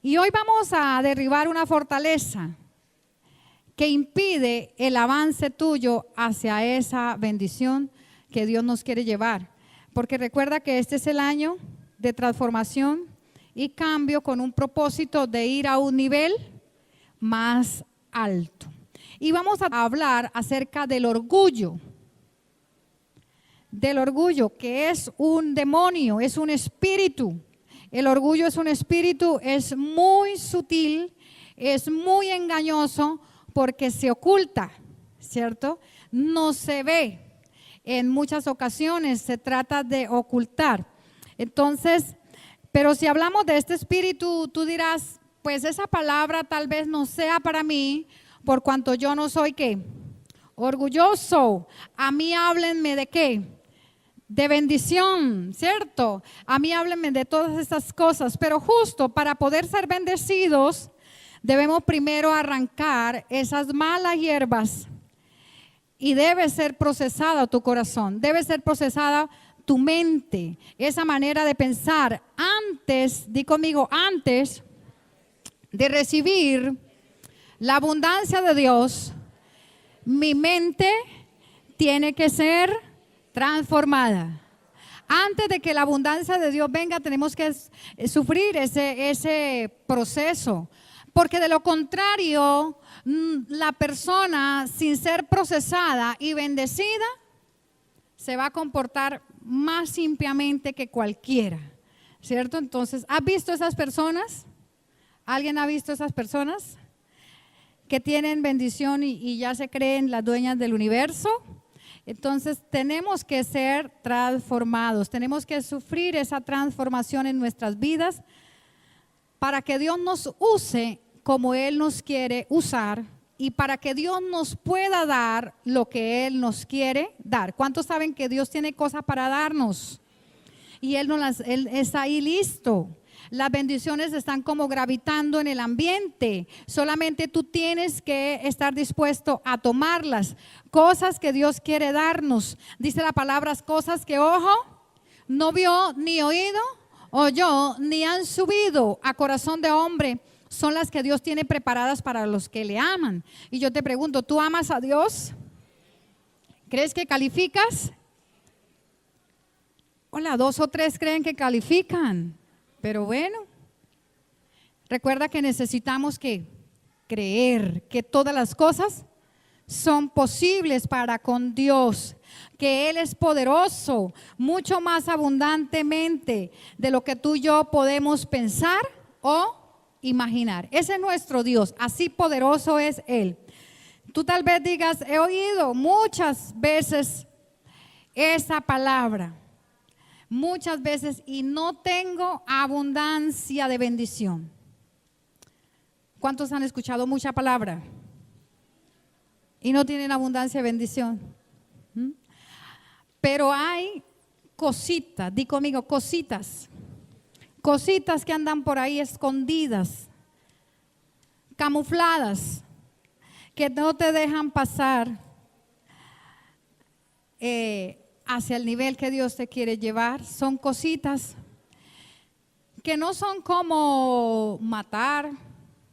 Y hoy vamos a derribar una fortaleza que impide el avance tuyo hacia esa bendición que Dios nos quiere llevar. Porque recuerda que este es el año de transformación y cambio con un propósito de ir a un nivel más alto. Y vamos a hablar acerca del orgullo. Del orgullo, que es un demonio, es un espíritu. El orgullo es un espíritu, es muy sutil, es muy engañoso porque se oculta, ¿cierto? No se ve. En muchas ocasiones se trata de ocultar. Entonces, pero si hablamos de este espíritu, tú dirás, pues esa palabra tal vez no sea para mí, por cuanto yo no soy ¿qué? Orgulloso. A mí háblenme de ¿qué? De bendición, ¿cierto? A mí háblenme de todas estas cosas, pero justo para poder ser bendecidos, debemos primero arrancar esas malas hierbas y debe ser procesada tu corazón, debe ser procesada tu mente, esa manera de pensar antes, di conmigo, antes de recibir la abundancia de Dios, mi mente tiene que ser transformada. Antes de que la abundancia de Dios venga, tenemos que sufrir ese proceso, porque de lo contrario, la persona sin ser procesada y bendecida se va a comportar más impiamente que cualquiera, ¿cierto? Entonces, ¿has visto esas personas? ¿Alguien ha visto esas personas que tienen bendición y ya se creen las dueñas del universo? Entonces tenemos que ser transformados, tenemos que sufrir esa transformación en nuestras vidas para que Dios nos use como Él nos quiere usar y para que Dios nos pueda dar lo que Él nos quiere dar. ¿Cuántos saben que Dios tiene cosas para darnos? Y Él está ahí listo. Las bendiciones están como gravitando en el ambiente. Solamente tú tienes que estar dispuesto a tomarlas. Cosas que Dios quiere darnos. Dice la palabra, cosas que ojo no vio, ni oído, oyó, ni han subido a corazón de hombre. Son las que Dios tiene preparadas para los que le aman. Y yo te pregunto, ¿tú amas a Dios? ¿Crees que calificas? Hola, 2 o 3 creen que califican. Pero bueno, recuerda que necesitamos que creer que todas las cosas son posibles para con Dios, que Él es poderoso, mucho más abundantemente de lo que tú y yo podemos pensar o imaginar. Ese es nuestro Dios, así poderoso es Él. Tú tal vez digas, he oído muchas veces esa palabra. Muchas veces y no tengo abundancia de bendición. ¿Cuántos han escuchado mucha palabra y no tienen abundancia de bendición? Pero hay cositas, di conmigo, cositas que andan por ahí escondidas, camufladas, que no te dejan pasar hacia el nivel que Dios te quiere llevar. Son cositas que no son como matar,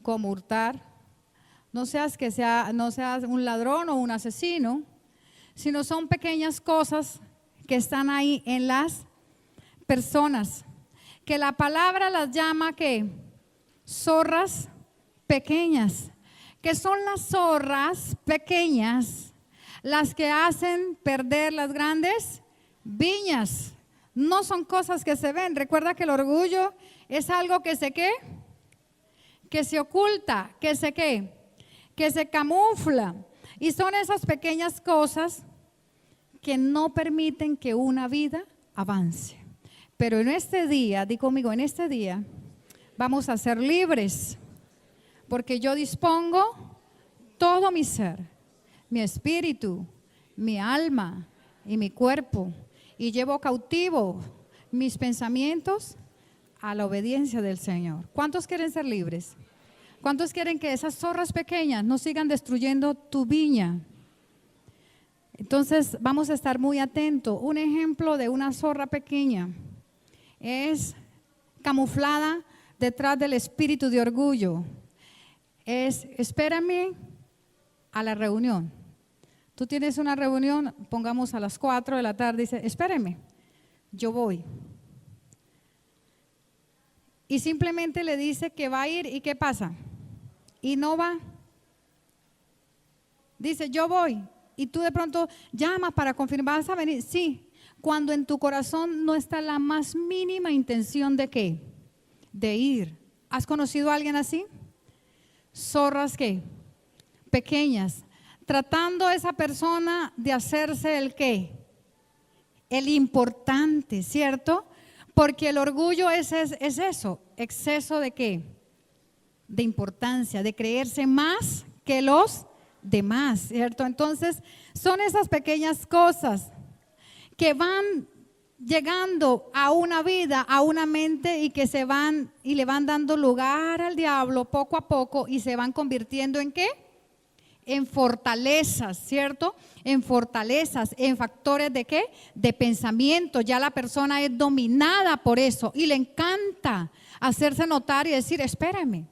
como hurtar. No seas un ladrón o un asesino, sino son pequeñas cosas que están ahí en las personas, que la palabra las llama que zorras pequeñas, que son las zorras pequeñas las que hacen perder las grandes viñas. No son cosas que se ven. Recuerda que el orgullo es algo que que se oculta, que se camufla. Y son esas pequeñas cosas que no permiten que una vida avance. Pero en este día, di conmigo, en este día vamos a ser libres, porque yo dispongo todo mi ser, mi espíritu, mi alma y mi cuerpo, y llevo cautivo mis pensamientos a la obediencia del Señor. ¿Cuántos quieren ser libres? ¿Cuántos quieren que esas zorras pequeñas no sigan destruyendo tu viña? Entonces vamos a estar muy atentos. Un ejemplo de una zorra pequeña es camuflada detrás del espíritu de orgullo es: espérame a la reunión. Tú tienes una reunión, pongamos a las 4 de la tarde, dice: espéreme, yo voy. Y simplemente le dice que va a ir, ¿y qué pasa? Y no va. Dice: yo voy. Y tú de pronto llamas para confirmar: ¿vas a venir? Sí. Cuando en tu corazón no está la más mínima intención de ¿qué? De ir. ¿Has conocido a alguien así? Zorras ¿qué? Pequeñas, tratando a esa persona de hacerse el ¿qué? El importante, ¿cierto? Porque el orgullo es eso, exceso de ¿qué? De importancia, de creerse más que los demás, ¿cierto? Entonces, son esas pequeñas cosas que van llegando a una vida, a una mente, y que se van y le van dando lugar al diablo poco a poco, y se van convirtiendo ¿en qué? En fortalezas, ¿cierto? En fortalezas, en factores de ¿qué? De pensamiento. Ya la persona es dominada por eso y le encanta hacerse notar y decir: espérame.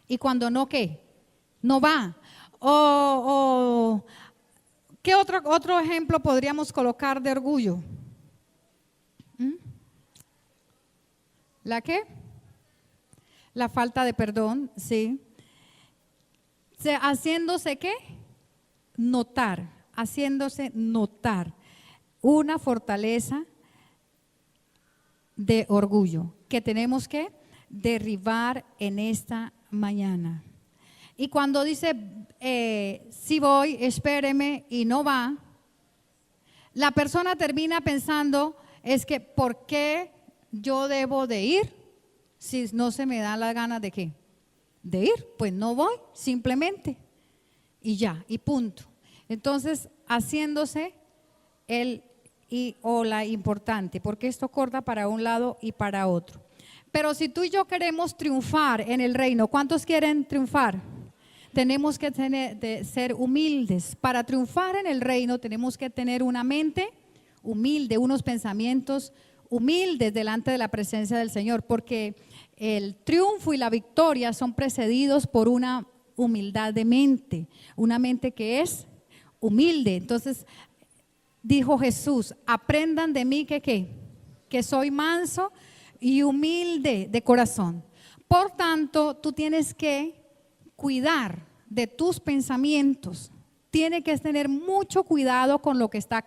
Y cuando no, ¿qué? No va. ¿Qué otro ejemplo podríamos colocar de orgullo? ¿La qué? La falta de perdón, sí. Haciéndose ¿qué? Notar, haciéndose notar. Una fortaleza de orgullo que tenemos que derribar en esta mañana. Y cuando dice: si voy, espéreme, y no va, la persona termina pensando: es que ¿por qué yo debo de ir si no se me da la gana de qué? De ir. Pues no voy, simplemente, y ya, y punto. Entonces, haciéndose el y o la importante, porque esto corta para un lado y para otro. Pero si tú y yo queremos triunfar en el reino, ¿cuántos quieren triunfar? Tenemos que ser humildes. Para triunfar en el reino tenemos que tener una mente humilde, unos pensamientos humildes delante de la presencia del Señor, porque el triunfo y la victoria son precedidos por una humildad de mente, una mente que es humilde. Entonces dijo Jesús: aprendan de mí que soy manso y humilde de corazón. Por tanto, tú tienes que cuidar de tus pensamientos. Tienes que tener mucho cuidado con lo que está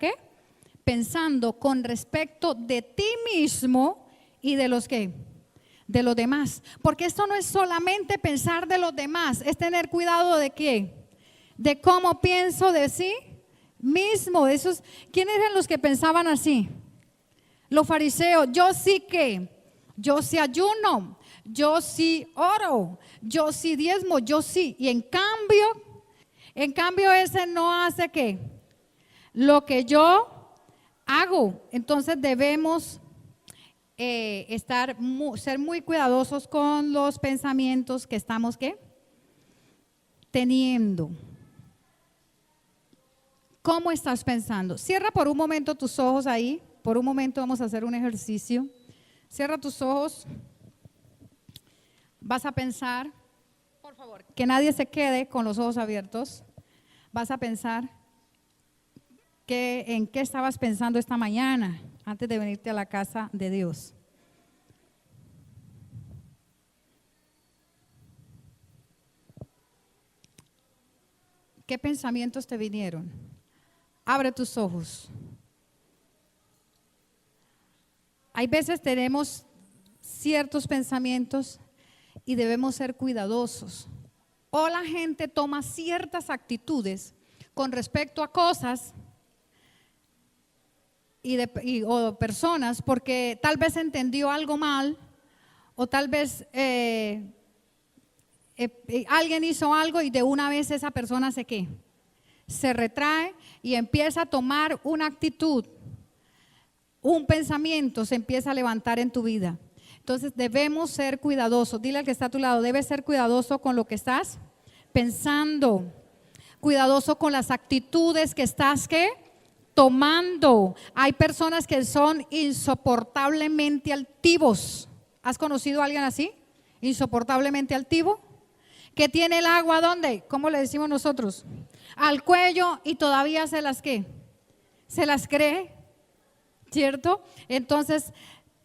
pensando con respecto de ti mismo y de los de los demás. Porque esto no es solamente pensar de los demás, es tener cuidado de qué, de cómo pienso de sí mismo. Esos, ¿quiénes eran los que pensaban así? Los fariseos. Yo sí ayuno, yo sí oro, yo sí diezmo, yo sí. Y en cambio ese no hace ¿qué? Lo que yo hago. Entonces debemos ser muy cuidadosos con los pensamientos que estamos teniendo. ¿Cómo estás pensando? Cierra por un momento tus ojos ahí. Por un momento vamos a hacer un ejercicio. Cierra tus ojos. Vas a pensar, por favor, que nadie se quede con los ojos abiertos. Vas a pensar en qué estabas pensando esta mañana antes de venirte a la casa de Dios. ¿Qué pensamientos te vinieron? Abre tus ojos. Hay veces tenemos ciertos pensamientos y debemos ser cuidadosos. O la gente toma ciertas actitudes con respecto a cosas o personas porque tal vez entendió algo mal, o tal vez alguien hizo algo y de una vez esa persona se retrae y empieza a tomar una actitud, un pensamiento se empieza a levantar en tu vida. Entonces debemos ser cuidadosos. Dile al que está a tu lado: debes ser cuidadoso con lo que estás pensando, cuidadoso con las actitudes que estás tomando. Hay personas que son insoportablemente altivos. ¿Has conocido a alguien así? insoportablemente altivo, que tiene el agua, ¿dónde? ¿Cómo le decimos nosotros? Al cuello, y todavía se las ¿qué? Se las cree, ¿cierto? Entonces,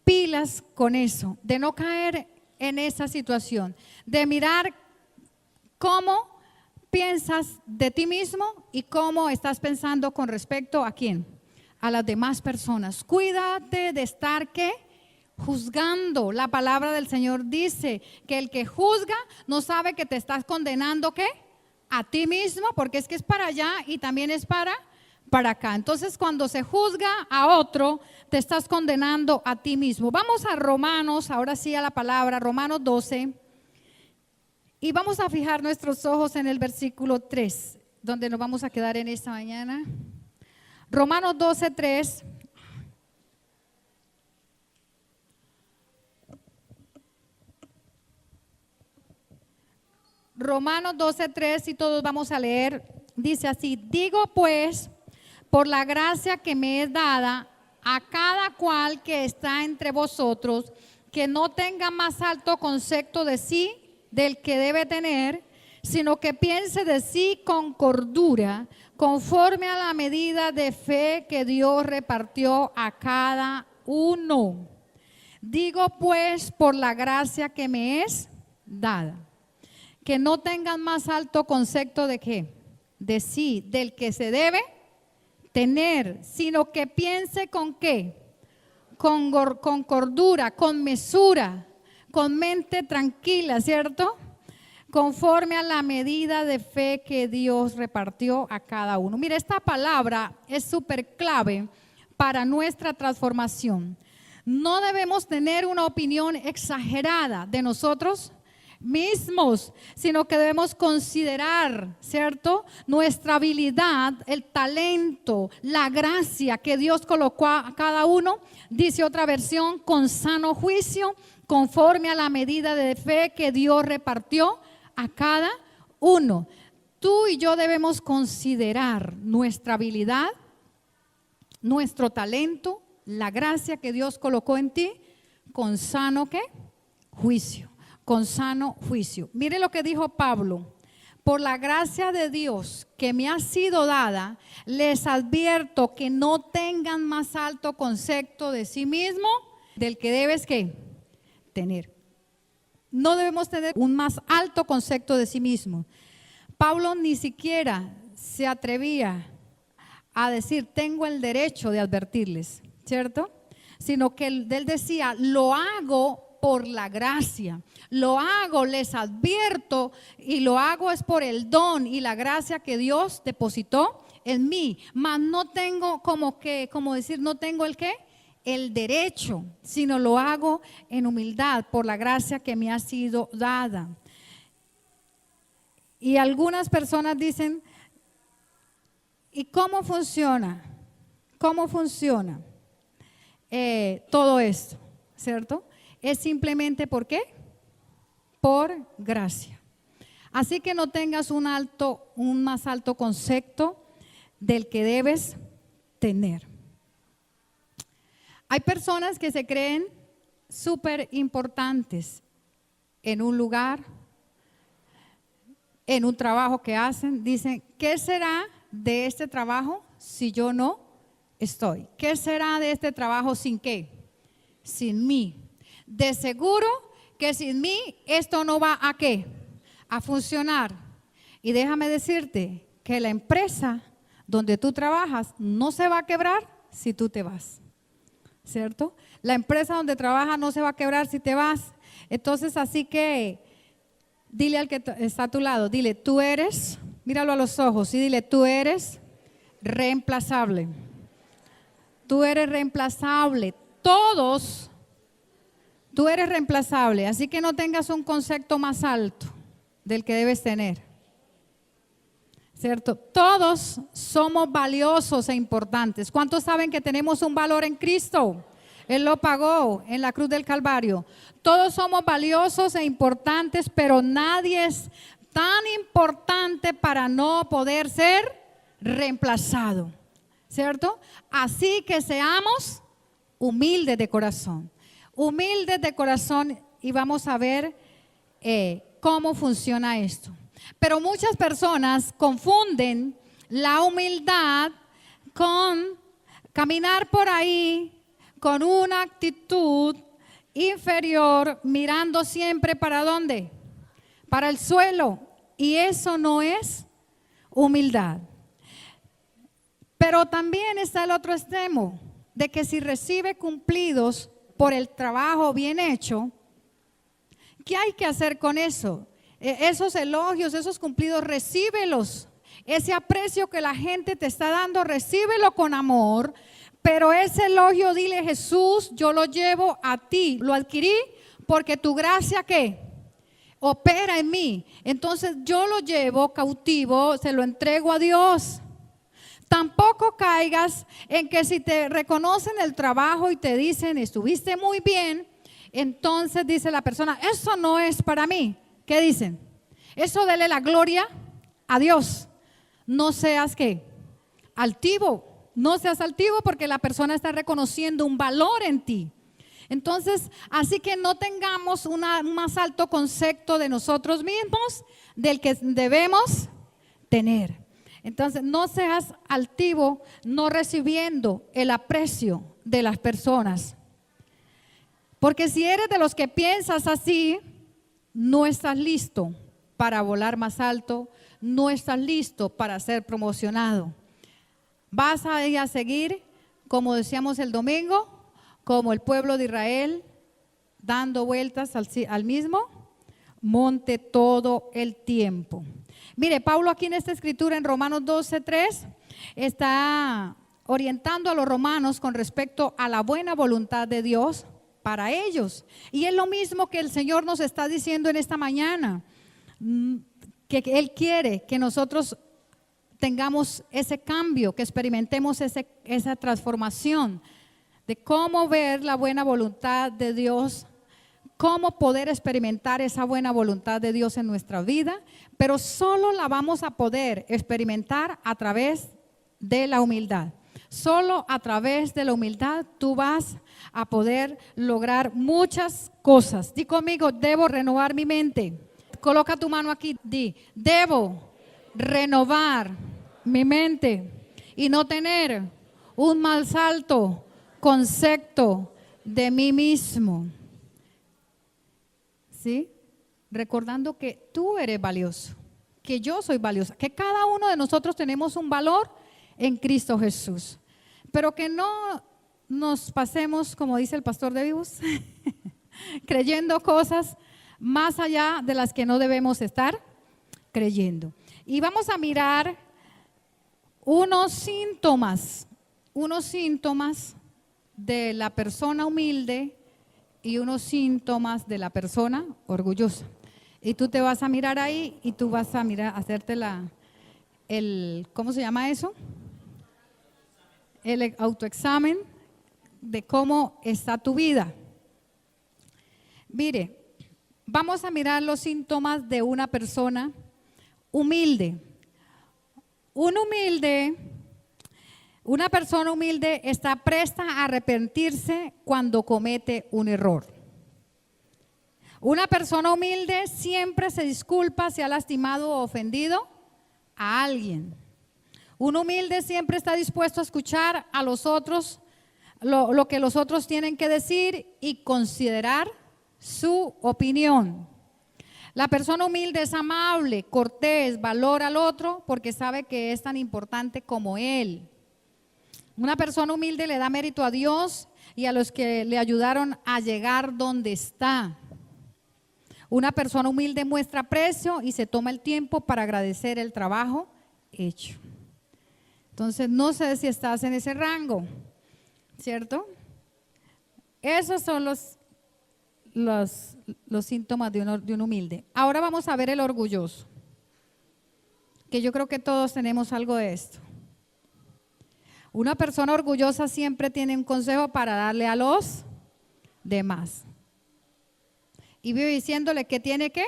pilas con eso, de no caer en esa situación, de mirar cómo piensas de ti mismo y cómo estás pensando con respecto a quién, a las demás personas. Cuídate de estar ¿qué? Juzgando. La palabra del Señor dice que el que juzga no sabe que te estás condenando ¿qué? A ti mismo, porque es que es para allá y también es para acá. Entonces, cuando se juzga a otro, te estás condenando a ti mismo. Vamos a Romanos, ahora sí a la palabra, Romanos 12. Y vamos a fijar nuestros ojos en el versículo 3, donde nos vamos a quedar en esta mañana. Romanos 12, 3. Romanos 12, 3, y todos vamos a leer. Dice así: digo pues, por la gracia que me es dada, a cada cual que está entre vosotros, que no tenga más alto concepto de sí del que debe tener, sino que piense de sí con cordura, conforme a la medida de fe que Dios repartió a cada uno. Digo pues, por la gracia que me es dada, que no tengan más alto concepto de qué, de sí, del que se debe tener, sino que piense con qué, con cordura, con mesura, con mente tranquila, ¿cierto? Conforme a la medida de fe que Dios repartió a cada uno. Mira, esta palabra es súper clave para nuestra transformación. No debemos tener una opinión exagerada de nosotros mismos, sino que debemos considerar, ¿cierto? Nuestra habilidad, el talento, la gracia que Dios colocó a cada uno. Dice otra versión, con sano juicio, conforme a la medida de fe que Dios repartió a cada uno. Tú y yo debemos considerar nuestra habilidad, nuestro talento, la gracia que Dios colocó en ti, con sano ¿qué? Juicio. Con sano juicio. Mire lo que dijo Pablo: por la gracia de Dios que me ha sido dada, les advierto que no tengan más alto concepto de sí mismo del que debes ¿qué? Tener. No debemos tener un más alto concepto de sí mismo. Pablo ni siquiera se atrevía a decir tengo el derecho de advertirles, ¿cierto? Sino que él decía, lo hago por la gracia, lo hago, les advierto, y lo hago es por el don y la gracia que Dios depositó en mí. Mas no tengo como decir, no tengo el qué, el derecho, sino lo hago en humildad por la gracia que me ha sido dada. Y algunas personas dicen, ¿y cómo funciona? ¿Cómo funciona todo esto? ¿Cierto? Es simplemente ¿por qué? Por gracia. Así que no tengas un más alto concepto del que debes tener. Hay personas que se creen súper importantes en un lugar, en un trabajo que hacen. Dicen, ¿qué será de este trabajo si yo no estoy? ¿Qué será de este trabajo sin qué? Sin mí. De seguro que sin mí esto no va a ¿qué? A funcionar. Y déjame decirte que la empresa donde tú trabajas no se va a quebrar si tú te vas, ¿cierto? La empresa donde trabajas no se va a quebrar si te vas. Entonces, así que dile al que está a tu lado, dile, tú eres, míralo a los ojos y dile, tú eres reemplazable. Tú eres reemplazable. Todos, tú eres reemplazable. Así que no tengas un concepto más alto del que debes tener, ¿cierto? Todos somos valiosos e importantes. ¿Cuántos saben que tenemos un valor en Cristo? Él lo pagó en la cruz del Calvario. Todos somos valiosos e importantes, pero nadie es tan importante para no poder ser reemplazado, ¿cierto? Así que seamos humildes de corazón. Humildes de corazón, y vamos a ver cómo funciona esto. Pero muchas personas confunden la humildad con caminar por ahí con una actitud inferior, mirando siempre ¿para dónde? Para el suelo. Y eso no es humildad. Pero también está el otro extremo, de que si recibe cumplidos por el trabajo bien hecho, ¿qué hay que hacer con eso? Esos elogios, esos cumplidos, recíbelos. Ese aprecio que la gente te está dando, recíbelo con amor. Pero ese elogio, dile: Jesús, yo lo llevo a ti, lo adquirí porque tu gracia, ¿qué? Opera en mí. Entonces yo lo llevo cautivo, se lo entrego a Dios. Tampoco caigas en que si te reconocen el trabajo y te dicen: estuviste muy bien, entonces dice la persona: eso no es para mí. ¿Qué dicen? Eso dele la gloria a Dios. No seas ¿qué? Altivo. No seas altivo, porque la persona está reconociendo un valor en ti. Entonces, así que no tengamos un más alto concepto de nosotros mismos del que debemos tener. Entonces, no seas altivo, no recibiendo el aprecio de las personas. Porque si eres de los que piensas así, no estás listo para volar más alto, no estás listo para ser promocionado. Vas a ir a seguir, como decíamos el domingo, como el pueblo de Israel, dando vueltas al mismo monte todo el tiempo. Mire, Pablo aquí en esta escritura en Romanos 12:3 está orientando a los romanos con respecto a la buena voluntad de Dios para ellos. Y es lo mismo que el Señor nos está diciendo en esta mañana, que Él quiere que nosotros tengamos ese cambio, que experimentemos esa transformación de cómo ver la buena voluntad de Dios, cómo poder experimentar esa buena voluntad de Dios en nuestra vida, pero solo la vamos a poder experimentar a través de la humildad. Solo a través de la humildad tú vas a poder lograr muchas cosas. Di conmigo: debo renovar mi mente. Coloca tu mano aquí, di: debo renovar mi mente y no tener un más alto concepto de mí mismo. ¿Sí? Recordando que tú eres valioso, que yo soy valiosa, que cada uno de nosotros tenemos un valor en Cristo Jesús. Pero que no nos pasemos, como dice el pastor de Vivos, creyendo cosas más allá de las que no debemos estar creyendo. Y vamos a mirar unos síntomas de la persona humilde y unos síntomas de la persona orgullosa. Y tú te vas a mirar ahí y tú vas a mirar, hacerte ¿cómo se llama eso? El autoexamen de cómo está tu vida. Mire, vamos a mirar los síntomas de una persona humilde. Una persona humilde está presta a arrepentirse cuando comete un error. Una persona humilde siempre se disculpa si ha lastimado o ofendido a alguien. Un humilde siempre está dispuesto a escuchar a los otros, lo que los otros tienen que decir y considerar su opinión. La persona humilde es amable, cortés, valora al otro porque sabe que es tan importante como él. Una persona humilde le da mérito a Dios y a los que le ayudaron a llegar donde está. Una persona humilde muestra aprecio y se toma el tiempo para agradecer el trabajo hecho. Entonces, no sé si estás en ese rango, ¿cierto? Esos son los síntomas de un humilde. Ahora vamos a ver el orgulloso, que yo creo que todos tenemos algo de esto. Una persona orgullosa siempre tiene un consejo para darle a los demás. Y vive diciéndole qué tiene que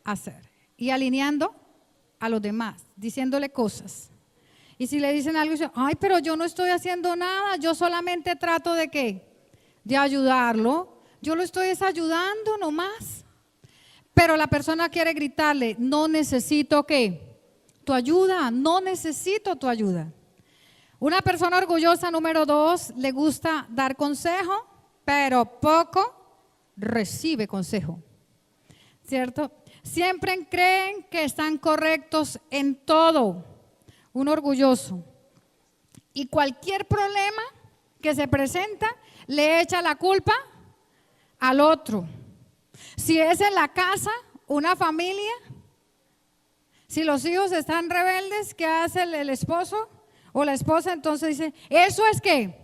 hacer. Y alineando a los demás, diciéndole cosas. Y si le dicen algo, dice: ay, pero yo no estoy haciendo nada, yo solamente trato de ¿qué? De ayudarlo. Yo lo estoy ayudando nomás. Pero la persona quiere gritarle, no necesito ¿qué? Tu ayuda, no necesito tu ayuda. Una persona orgullosa, número 2, le gusta dar consejo, pero poco recibe consejo, ¿cierto? Siempre creen que están correctos en todo, un orgulloso. Y cualquier problema que se presenta, le echa la culpa al otro. Si es en la casa, una familia, si los hijos están rebeldes, ¿qué hace el esposo o la esposa? Entonces dice, eso es que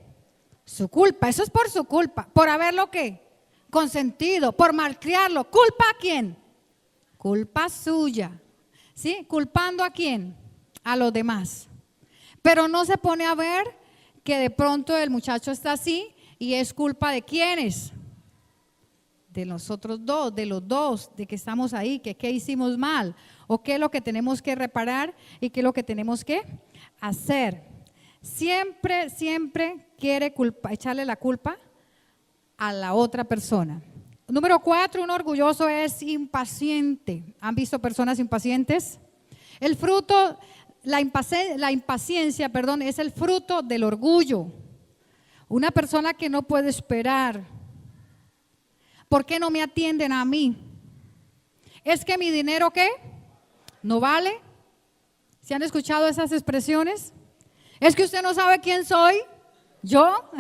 su culpa, eso es por su culpa, por haberlo ¿qué? Consentido, por malcriarlo. ¿Culpa a quién? Culpa suya. ¿Sí? ¿Culpando a quién? A los demás. Pero no se pone a ver que de pronto el muchacho está así y es culpa de quiénes. De nosotros dos, de los dos, de que estamos ahí, que qué hicimos mal, o qué es lo que tenemos que reparar y qué es lo que tenemos que hacer. Siempre quiere echarle la culpa a la otra persona. Número 4, un orgulloso es impaciente. ¿Han visto personas impacientes? El fruto, la impaciencia, es el fruto del orgullo. Una persona que no puede esperar. ¿Por qué no me atienden a mí? ¿Es que mi dinero qué? ¿No vale? ¿Se han escuchado esas expresiones? ¿Es que usted no sabe quién soy? ¿Yo?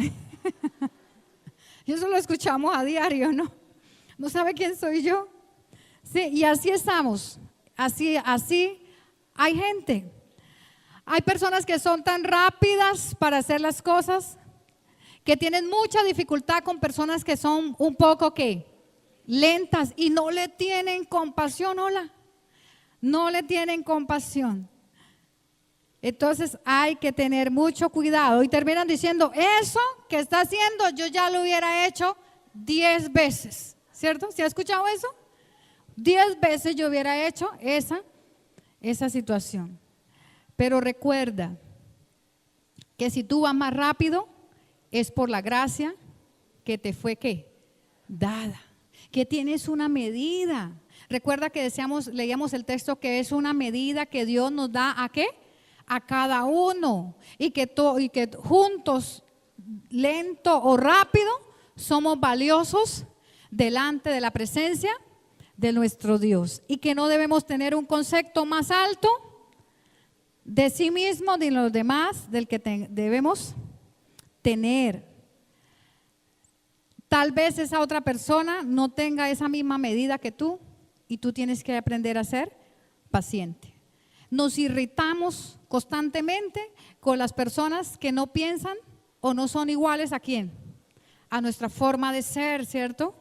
Y eso lo escuchamos a diario, ¿no? ¿No sabe quién soy yo? Sí, y así estamos. Así hay gente. Hay personas que son tan rápidas para hacer las cosas que tienen mucha dificultad con personas que son un poco ¿qué? Lentas y no le tienen compasión, no le tienen compasión. Entonces hay que tener mucho cuidado y terminan diciendo, eso que está haciendo yo ya lo hubiera hecho 10 veces, ¿cierto? ¿Se ha escuchado eso? 10 veces yo hubiera hecho esa situación. Pero recuerda que si tú vas más rápido, es por la gracia que te fue ¿qué? Dada, que tienes una medida. Recuerda que leíamos el texto que es una medida que Dios nos da ¿a qué? A cada uno y que juntos, lento o rápido, somos valiosos delante de la presencia de nuestro Dios y que no debemos tener un concepto más alto de sí mismo ni de los demás del que debemos tener. Tal vez esa otra persona no tenga esa misma medida que tú y tú tienes que aprender a ser paciente. Nos irritamos constantemente con las personas que no piensan o no son iguales ¿a quién? A nuestra forma de ser, ¿cierto?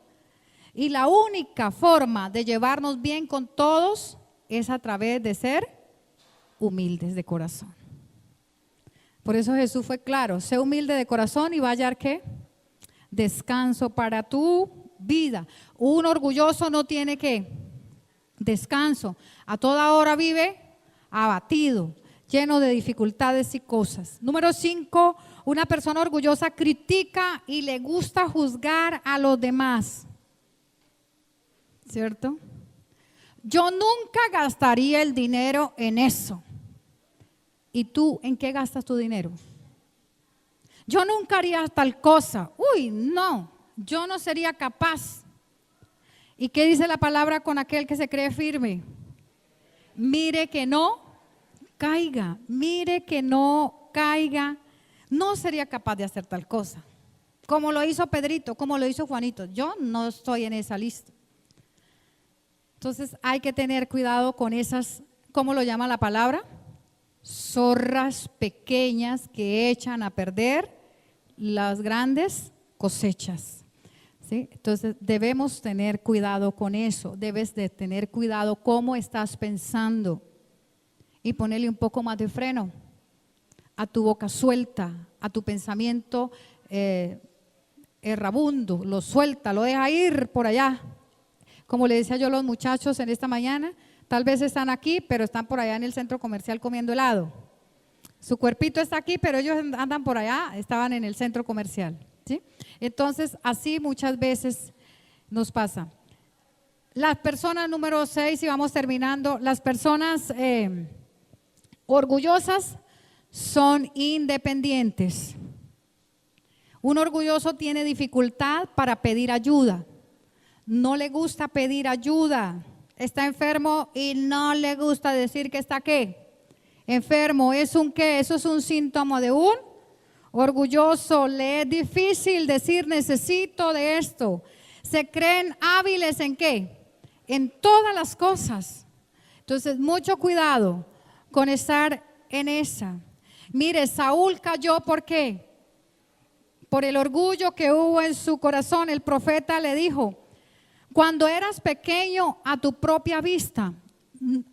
Y la única forma de llevarnos bien con todos es a través de ser humildes de corazón. Por eso Jesús fue claro, sé humilde de corazón y va a hallar ¿qué? Descanso para tu vida. Un orgulloso no tiene ¿qué? Descanso. A toda hora vive abatido, lleno de dificultades y cosas. Número 5, una persona orgullosa critica y le gusta juzgar a los demás. ¿Cierto? Yo nunca gastaría el dinero en eso. ¿Y tú en qué gastas tu dinero? Yo nunca haría tal cosa. Uy, no, yo no sería capaz. ¿Y qué dice la palabra con aquel que se cree firme? Mire que no caiga, mire que no caiga. No sería capaz de hacer tal cosa. Como lo hizo Pedrito, como lo hizo Juanito. Yo no estoy en esa lista. Entonces hay que tener cuidado con esas, ¿cómo lo llama la palabra? Zorras pequeñas que echan a perder las grandes cosechas. ¿Sí? Entonces debemos tener cuidado con eso. Debes de tener cuidado cómo estás pensando y ponerle un poco más de freno a tu boca suelta, a tu pensamiento errabundo. Lo suelta, lo deja ir por allá. Como le decía yo a los muchachos en esta mañana, tal vez están aquí, pero están por allá en el centro comercial comiendo helado. Su cuerpito está aquí, pero ellos andan por allá, estaban en el centro comercial. ¿Sí? Entonces, así muchas veces nos pasa. Las personas número 6, y vamos terminando, las personas orgullosas son independientes. Un orgulloso tiene dificultad para pedir ayuda. No le gusta pedir ayuda. Está enfermo y no le gusta decir que está ¿qué? Enfermo. ¿Es un qué? Eso es un síntoma de un orgulloso. Le es difícil decir necesito de esto. Se creen hábiles ¿en qué? En todas las cosas. Entonces, mucho cuidado con estar en esa. Mire, Saúl cayó, ¿por qué? Por el orgullo que hubo en su corazón. El profeta le dijo, cuando eras pequeño a tu propia vista,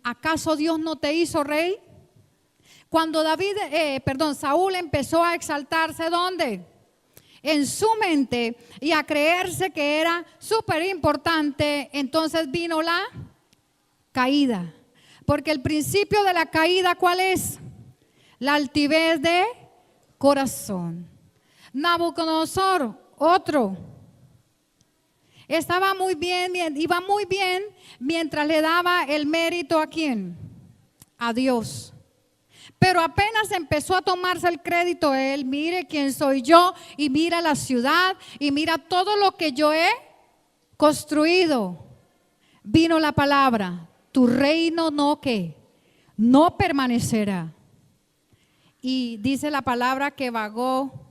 ¿acaso Dios no te hizo rey? Cuando Saúl empezó a exaltarse, ¿dónde? En su mente y a creerse que era súper importante, entonces vino la caída. Porque el principio de la caída, ¿cuál es? La altivez de corazón. Nabucodonosor, otro, estaba muy bien, iba muy bien mientras le daba el mérito ¿a quién? A Dios. Pero apenas empezó a tomarse el crédito él, mire quién soy yo y mira la ciudad y mira todo lo que yo he construido. Vino la palabra, tu reino no ¿qué? No permanecerá. Y dice la palabra que vagó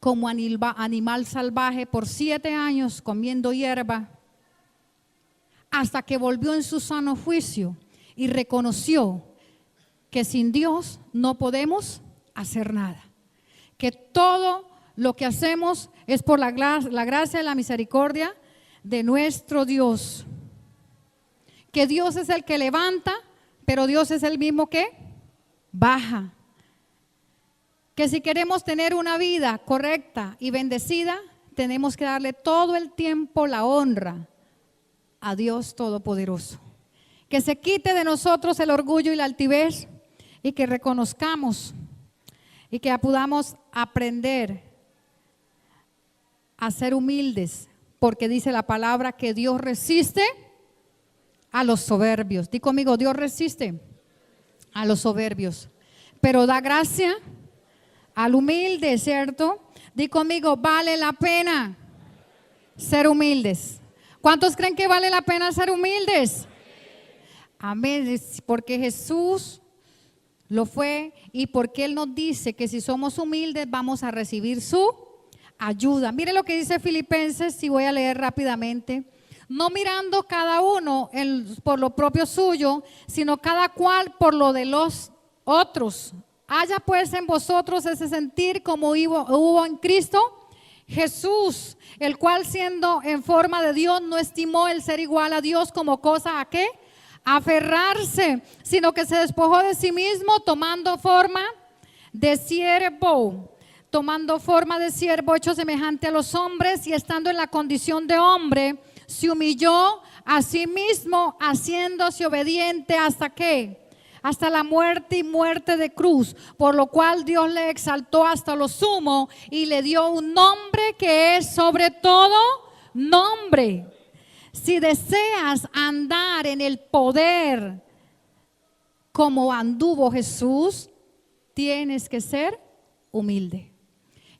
como animal salvaje por 7 años comiendo hierba, hasta que volvió en su sano juicio y reconoció que sin Dios no podemos hacer nada, que todo lo que hacemos es por la gracia y la misericordia de nuestro Dios, que Dios es el que levanta, pero Dios es el mismo que baja. Que si queremos tener una vida correcta y bendecida, tenemos que darle todo el tiempo la honra a Dios Todopoderoso. Que se quite de nosotros el orgullo y la altivez y que reconozcamos y que podamos aprender a ser humildes, porque dice la palabra que Dios resiste a los soberbios. Di conmigo, Dios resiste a los soberbios, pero da gracia al humilde, ¿cierto? Di conmigo, vale la pena ser humildes. ¿Cuántos creen que vale la pena ser humildes? Amén, porque Jesús lo fue y porque Él nos dice que si somos humildes vamos a recibir su ayuda. Mire lo que dice Filipenses, si voy a leer rápidamente. No mirando cada uno por lo propio suyo, sino cada cual por lo de los otros. Haya pues en vosotros ese sentir como hubo en Cristo Jesús, el cual siendo en forma de Dios no estimó el ser igual a Dios como cosa a qué aferrarse, sino que se despojó de sí mismo tomando forma de siervo, hecho semejante a los hombres, y estando en la condición de hombre, se humilló a sí mismo, haciéndose obediente hasta qué, hasta la muerte y muerte de cruz, por lo cual Dios le exaltó hasta lo sumo y le dio un nombre que es sobre todo nombre. Si deseas andar en el poder como anduvo Jesús, tienes que ser humilde.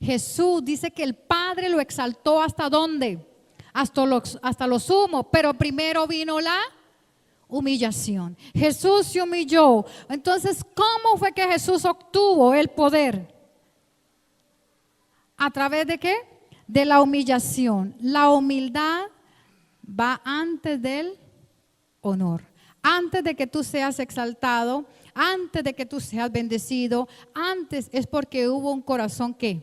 Jesús dice que el Padre lo exaltó ¿hasta dónde? Hasta lo sumo, pero primero vino la humillación. Jesús se humilló. Entonces, ¿cómo fue que Jesús obtuvo el poder? ¿A través de qué? De la humillación. La humildad va antes del honor. Antes de que tú seas exaltado, antes de que tú seas bendecido, antes es porque hubo un corazón que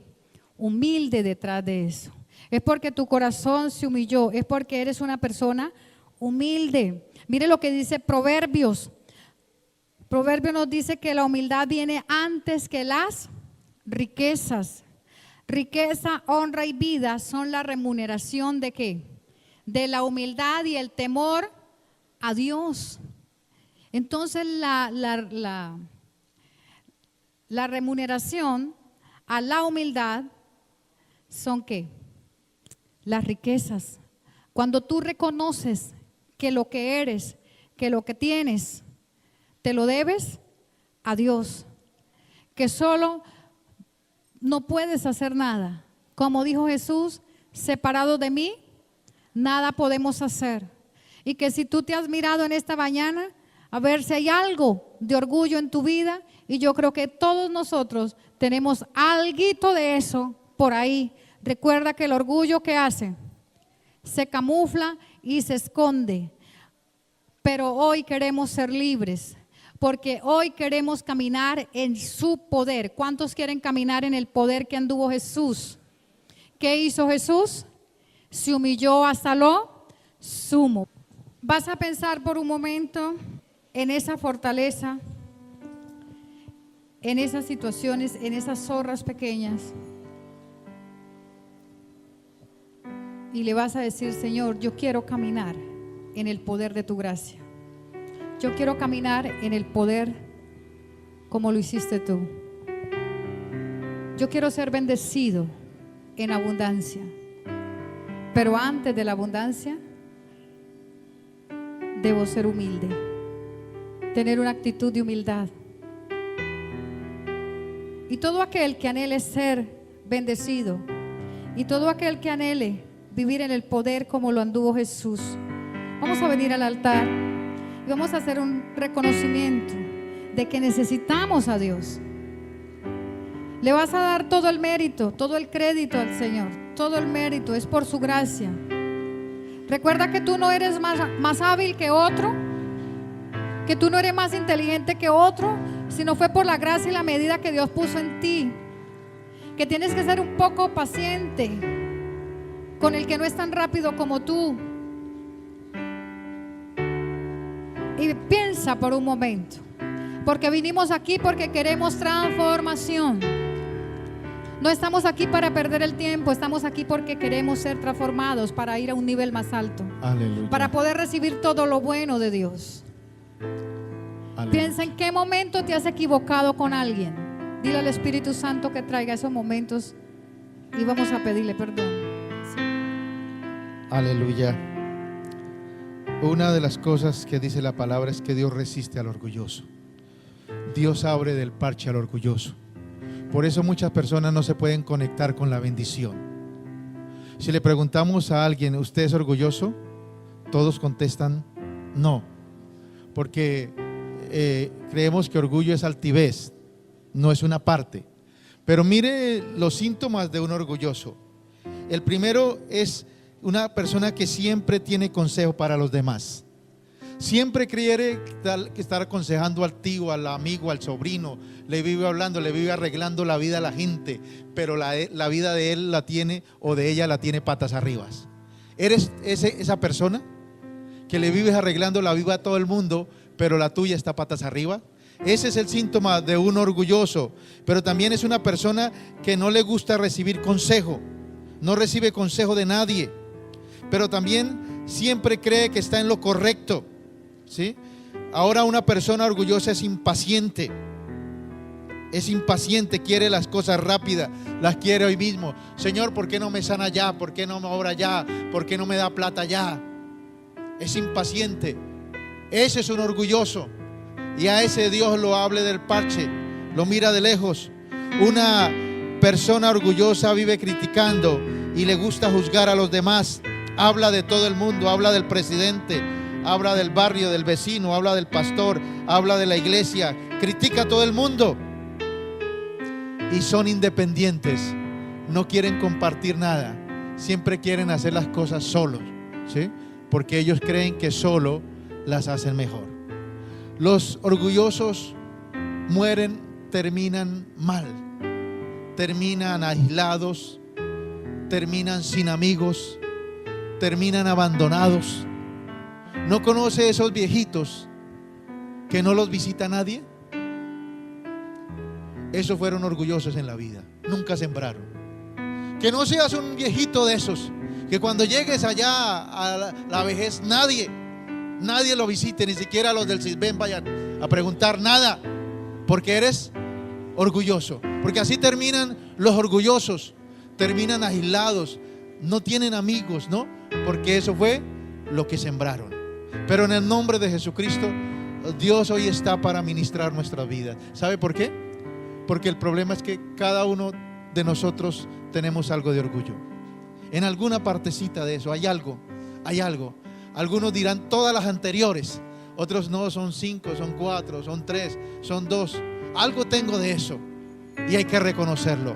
humilde detrás de eso. Es porque tu corazón se humilló, es porque eres una persona humilde. Mire lo que dice Proverbios. Proverbios nos dice que la humildad viene antes que las riquezas. Riqueza, honra y vida son la remuneración ¿de qué? De la humildad y el temor a Dios. Entonces la remuneración a la humildad son ¿qué? Las riquezas. Cuando tú reconoces que lo que eres, que lo que tienes, te lo debes a Dios, que solo no puedes hacer nada. Como dijo Jesús, separado de mí, nada podemos hacer. Y que si tú te has mirado en esta mañana, a ver si hay algo de orgullo en tu vida, y yo creo que todos nosotros tenemos alguito de eso por ahí. Recuerda que el orgullo, ¿qué hace? Se camufla y se esconde. Pero hoy queremos ser libres, porque hoy queremos caminar en su poder. ¿Cuántos quieren caminar en el poder que anduvo Jesús? ¿Qué hizo Jesús? Se humilló hasta lo sumo. Vas a pensar por un momento en esa fortaleza, en esas situaciones, en esas zorras pequeñas. Y le vas a decir: Señor, yo quiero caminar en el poder de tu gracia. Yo quiero caminar en el poder como lo hiciste tú. Yo quiero ser bendecido en abundancia. Pero antes de la abundancia, debo ser humilde, tener una actitud de humildad. Y todo aquel que anhele ser bendecido, y todo aquel que anhele vivir en el poder como lo anduvo Jesús, vamos a venir al altar y vamos a hacer un reconocimiento de que necesitamos a Dios. Le vas a dar todo el mérito, todo el crédito al Señor. Todo el mérito es por su gracia. Recuerda que tú no eres más hábil que otro, que tú no eres más inteligente que otro, sino fue por la gracia y la medida que Dios puso en ti. Que tienes que ser un poco paciente con el que no es tan rápido como tú. Y piensa por un momento, porque vinimos aquí porque queremos transformación. No estamos aquí para perder el tiempo, estamos aquí porque queremos ser transformados para ir a un nivel más alto. Aleluya. Para poder recibir todo lo bueno de Dios. Aleluya. Piensa en qué momento te has equivocado con alguien. Dile al Espíritu Santo que traiga esos momentos y vamos a pedirle perdón. Sí. Aleluya. Una de las cosas que dice la palabra es que Dios resiste al orgulloso. Dios abre del parche al orgulloso. Por eso muchas personas no se pueden conectar con la bendición. Si le preguntamos a alguien, ¿usted es orgulloso? Todos contestan no, porque creemos que orgullo es altivez, no es una parte. Pero mire los síntomas de un orgulloso. El primero es una persona que siempre tiene consejo para los demás. Siempre quiere estar aconsejando al tío, al amigo, al sobrino. Le vive hablando, le vive arreglando la vida a la gente, pero la vida de él la tiene, o de ella la tiene patas arriba. ¿Eres esa persona que le vives arreglando la vida a todo el mundo, pero la tuya está patas arriba? Ese es el síntoma de un orgulloso. Pero también es una persona que no le gusta recibir consejo, no recibe consejo de nadie, pero también siempre cree que está en lo correcto, ¿sí? Ahora una persona orgullosa es impaciente. Es impaciente, quiere las cosas rápidas, las quiere hoy mismo. Señor, ¿por qué no me sana ya? ¿Por qué no me obra ya? ¿Por qué no me da plata ya? Es impaciente. Ese es un orgulloso. Y a ese Dios lo hable del parche, lo mira de lejos. Una persona orgullosa vive criticando y le gusta juzgar a los demás. Habla de todo el mundo, habla del presidente, habla del barrio, del vecino, habla del pastor, habla de la iglesia, critica a todo el mundo. Y son independientes, no quieren compartir nada, siempre quieren hacer las cosas solos, ¿sí? Porque ellos creen que solo las hacen mejor. Los orgullosos mueren, terminan mal, terminan aislados, terminan sin amigos, terminan abandonados. ¿No conoce esos viejitos que no los visita nadie? Esos fueron orgullosos en la vida, nunca sembraron. Que no seas un viejito de esos, que cuando llegues allá a la vejez nadie lo visite, ni siquiera los del CISBEN vayan a preguntar nada, porque eres orgulloso. Porque así terminan los orgullosos, terminan aislados, no tienen amigos, ¿no? Porque eso fue lo que sembraron. Pero en el nombre de Jesucristo, Dios hoy está para ministrar nuestra vida. ¿Sabe por qué? Porque el problema es que cada uno de nosotros tenemos algo de orgullo. En alguna partecita de eso hay algo, hay algo. Algunos dirán todas las anteriores, otros no, son 5, son 4, son 3, son 2. Algo tengo de eso y hay que reconocerlo.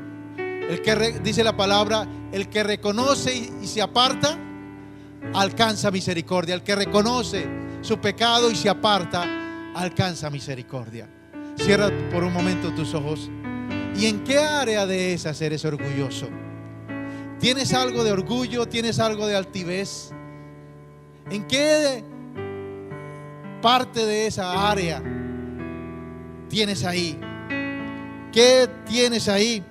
Dice la palabra, el que reconoce y se aparta, alcanza misericordia. El que reconoce su pecado y se aparta, alcanza misericordia. Cierra por un momento tus ojos. ¿Y en qué área de esas eres orgulloso? ¿Tienes algo de orgullo? ¿Tienes algo de altivez? ¿En qué parte de esa área tienes ahí? ¿Qué tienes ahí?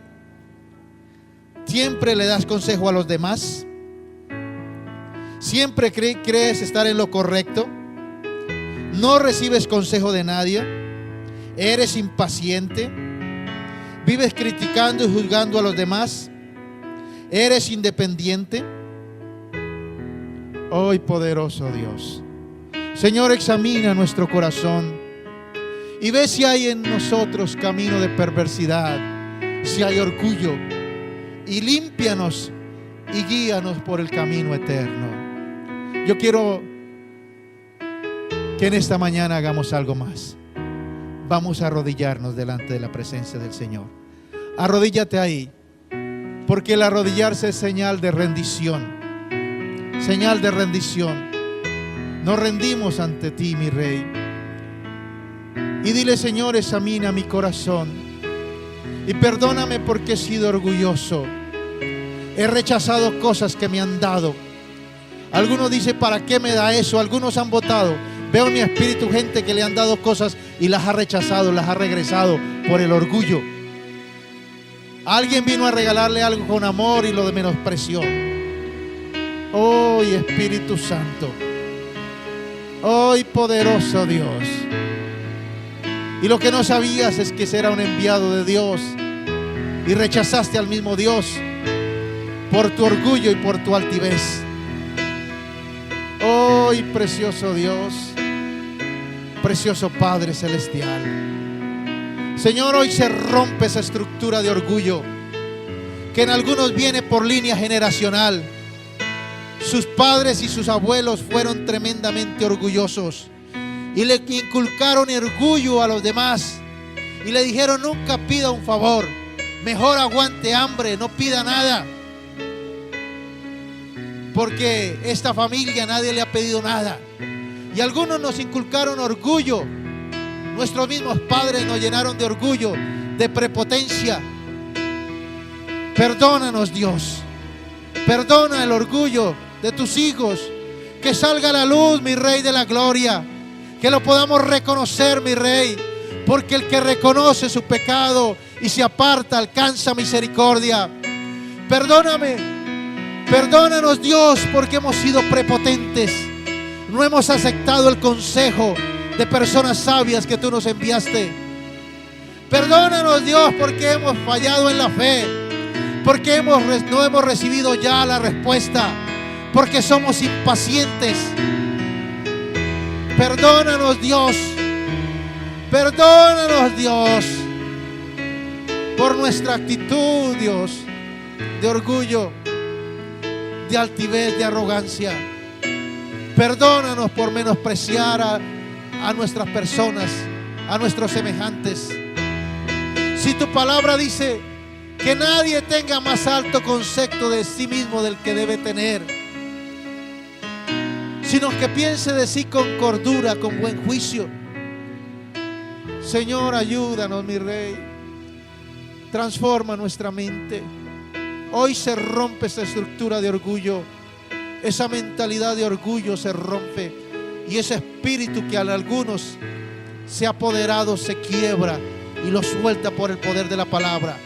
¿Siempre le das consejo a los demás? ¿Siempre crees estar en lo correcto? ¿No recibes consejo de nadie? ¿Eres impaciente? ¿Vives criticando y juzgando a los demás? ¿Eres independiente? Hoy, poderoso Dios, Señor, examina nuestro corazón y ve si hay en nosotros camino de perversidad, si hay orgullo, y límpianos y guíanos por el camino eterno. Yo quiero que en esta mañana hagamos algo más. Vamos a arrodillarnos delante de la presencia del Señor. Arrodíllate ahí, porque el arrodillarse es señal de rendición. Señal de rendición. Nos rendimos ante ti, mi Rey. Y dile: Señor, examina mi corazón y perdóname porque he sido orgulloso. He rechazado cosas que me han dado. Algunos dicen: ¿para qué me da eso? Algunos han votado. Veo en mi espíritu gente que le han dado cosas y las ha rechazado, las ha regresado por el orgullo. Alguien vino a regalarle algo con amor y lo menospreció. Hoy, Espíritu Santo, hoy, poderoso Dios. Y lo que no sabías es que era un enviado de Dios y rechazaste al mismo Dios por tu orgullo y por tu altivez. Hoy, precioso Dios, precioso Padre Celestial, Señor, hoy se rompe esa estructura de orgullo que en algunos viene por línea generacional. Sus padres y sus abuelos fueron tremendamente orgullosos y le inculcaron orgullo a los demás y le dijeron: nunca pida un favor, mejor aguante hambre, no pida nada, porque esta familia nadie le ha pedido nada. Y algunos nos inculcaron orgullo. Nuestros mismos padres nos llenaron de orgullo, de prepotencia. Perdónanos, Dios. Perdona el orgullo de tus hijos. Que salga a la luz, mi Rey de la gloria. Que lo podamos reconocer, mi Rey. Porque el que reconoce su pecado y se aparta alcanza misericordia. Perdóname. Perdónanos, Dios, porque hemos sido prepotentes. No hemos aceptado el consejo de personas sabias que tú nos enviaste. Perdónanos, Dios, porque hemos fallado en la fe, porque no hemos recibido ya la respuesta, porque somos impacientes. Perdónanos, Dios. Perdónanos, Dios, por nuestra actitud, Dios, de orgullo, de altivez, de arrogancia. Perdónanos por menospreciar a nuestras personas, a nuestros semejantes. Si tu palabra dice que nadie tenga más alto concepto de sí mismo del que debe tener, sino que piense de sí con cordura, con buen juicio. Señor, ayúdanos, mi Rey. Transforma nuestra mente. Hoy se rompe esa estructura de orgullo. Esa mentalidad de orgullo se rompe. Y ese espíritu que a algunos se ha apoderado se quiebra y lo suelta por el poder de la palabra.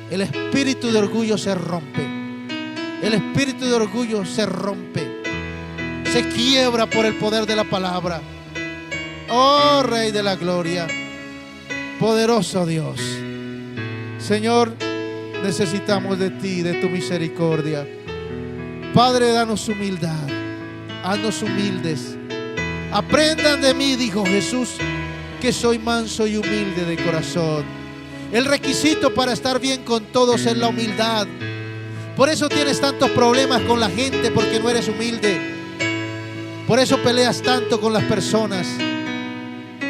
El espíritu de orgullo se rompe. El espíritu de orgullo se rompe. Se quiebra por el poder de la palabra. Oh, Rey de la gloria, poderoso Dios. Señor, necesitamos de ti, de tu misericordia. Padre, danos humildad, haznos humildes. Aprendan de mí, dijo Jesús, que soy manso y humilde de corazón. El requisito para estar bien con todos es la humildad. Por eso tienes tantos problemas con la gente, porque no eres humilde. Por eso peleas tanto con las personas,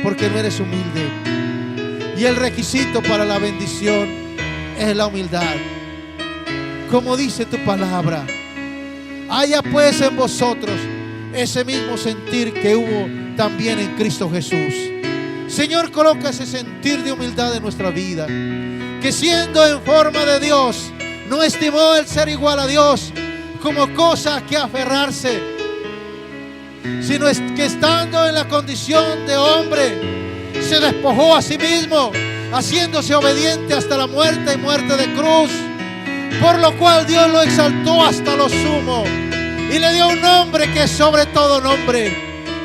porque no eres humilde. Y el requisito para la bendición es la humildad. Como dice tu palabra, haya pues en vosotros ese mismo sentir que hubo también en Cristo Jesús. Señor, coloca ese sentir de humildad en nuestra vida, que siendo en forma de Dios, no estimó el ser igual a Dios como cosa que aferrarse, sino que estando en la condición de hombre, se despojó a sí mismo, haciéndose obediente hasta la muerte y muerte de cruz, por lo cual Dios lo exaltó hasta lo sumo y le dio un nombre que es sobre todo nombre,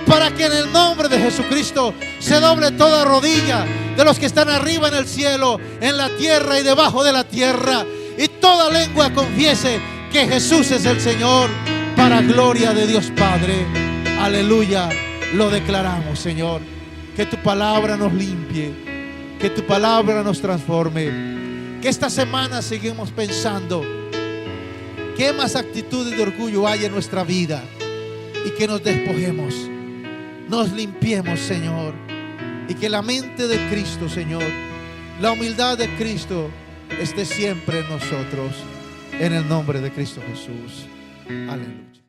para que en el nombre de Jesucristo se doble toda rodilla de los que están arriba en el cielo, en la tierra y debajo de la tierra, y toda lengua confiese que Jesús es el Señor, para gloria de Dios Padre. Aleluya, lo declaramos, Señor. Que tu palabra nos limpie, que tu palabra nos transforme. Que esta semana seguimos pensando qué más actitudes de orgullo hay en nuestra vida, y que nos despojemos, nos limpiemos, Señor, y que la mente de Cristo, Señor, la humildad de Cristo esté siempre en nosotros, en el nombre de Cristo Jesús. Aleluya.